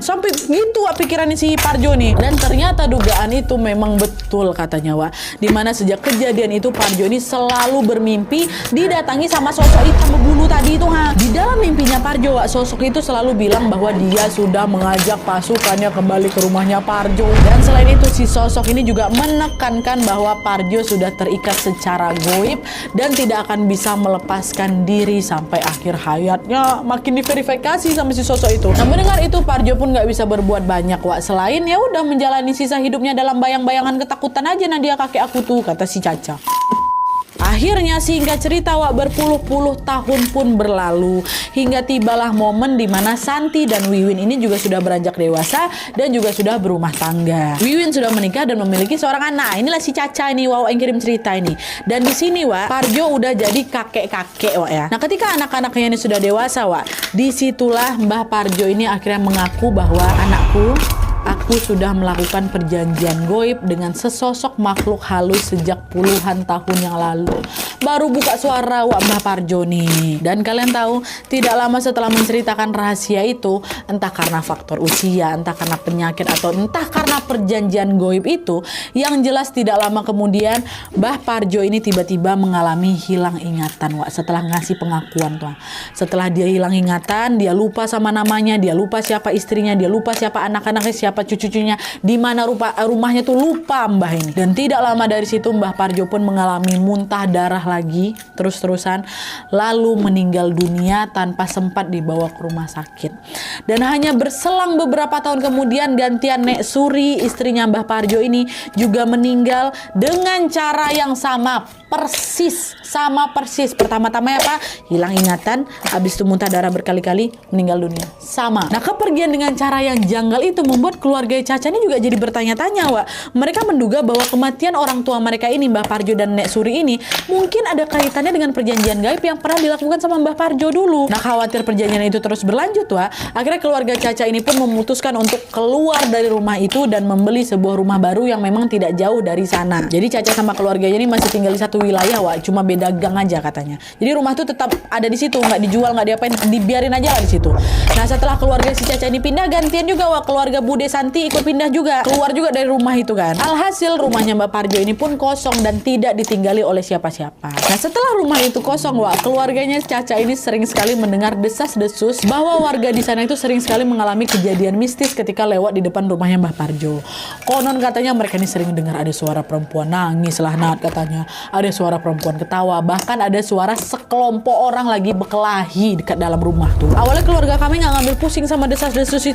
Sampai gitu pikirannya si Parjo nih. Dan ternyata dugaan itu memang betul katanya dimana sejak kejadian itu Parjo ini selalu bermimpi didatangi sama sosok hitam berbulu tadi itu Di dalam mimpinya Parjo sosok itu selalu bilang bahwa dia sudah mengajak pasukannya kembali ke rumahnya Parjo. Dan selain itu si sosok ini juga menekankan bahwa Parjo sudah terikat secara goib dan tidak akan bisa melepaskan diri sampai akhir hayatnya. Makin diverifikasi sama si sosok itu. Nah, mendengar itu Parjo pun nggak bisa berbuat banyak selain ya udah menjalani sisa hidupnya dalam bayang-bayangan ketakutan aja. Nah dia kakek aku tuh, kata si Caca. Akhirnya singkat cerita berpuluh-puluh tahun pun berlalu hingga tibalah momen dimana Santi dan Wiwin ini juga sudah beranjak dewasa dan juga sudah berumah tangga. Wiwin sudah menikah dan memiliki seorang anak. Inilah si Caca ini yang kirim cerita ini. Dan di sini Parjo udah jadi kakek-kakek ya. Nah ketika anak-anaknya ini sudah dewasa disitulah Mbah Parjo ini akhirnya mengaku bahwa aku sudah melakukan perjanjian goib dengan sesosok makhluk halus sejak puluhan tahun yang lalu. Baru buka suara Mbah Parjo nih. Dan kalian tahu, tidak lama setelah menceritakan rahasia itu, entah karena faktor usia, entah karena penyakit, atau entah karena perjanjian goib itu, yang jelas tidak lama kemudian Mbah Parjo ini tiba-tiba mengalami hilang ingatan setelah ngasih pengakuan tuh. Setelah dia hilang ingatan, dia lupa sama namanya, dia lupa siapa istrinya, dia lupa siapa anak-anaknya, siapa cucu-cucunya, di mana rumahnya tuh lupa Mbah ini. Dan tidak lama dari situ Mbah Parjo pun mengalami muntah darah lagi terus-terusan, lalu meninggal dunia tanpa sempat dibawa ke rumah sakit. Dan hanya berselang beberapa tahun kemudian gantian Nek Suri, istrinya Mbah Parjo ini juga meninggal dengan cara yang sama persis. Pertama-tama hilang ingatan, habis itu muntah darah berkali-kali, meninggal dunia. Sama. Nah kepergian dengan cara yang janggal itu membuat keluarga Caca ini juga jadi bertanya-tanya Mereka menduga bahwa kematian orang tua mereka ini, Mbah Parjo dan Nek Suri ini, mungkin ada kaitannya dengan perjanjian gaib yang pernah dilakukan sama Mbah Parjo dulu. Nah khawatir perjanjian itu terus berlanjut akhirnya keluarga Caca ini pun memutuskan untuk keluar dari rumah itu dan membeli sebuah rumah baru yang memang tidak jauh dari sana. Jadi Caca sama keluarganya ini masih tinggal di satu wilayah cuma beda gang aja katanya. Jadi rumah tuh tetap ada di situ, nggak dijual, nggak diapain, dibiarin aja di situ. Nah setelah keluarga si Caca ini pindah, gantian juga keluarga Bude Santi ikut pindah juga, keluar juga dari rumah itu kan. Alhasil rumahnya Mbak Parjo ini pun kosong dan tidak ditinggali oleh siapa-siapa. Nah setelah rumah itu kosong keluarganya Caca ini sering sekali mendengar desas-desus bahwa warga di sana itu sering sekali mengalami kejadian mistis ketika lewat di depan rumahnya Mbah Parjo. Konon katanya mereka ini sering dengar ada suara perempuan nangis katanya, ada suara perempuan ketawa, bahkan ada suara sekelompok orang lagi berkelahi dekat dalam rumah tuh. Awalnya keluarga kami nggak ngambil pusing sama desas-desus itu.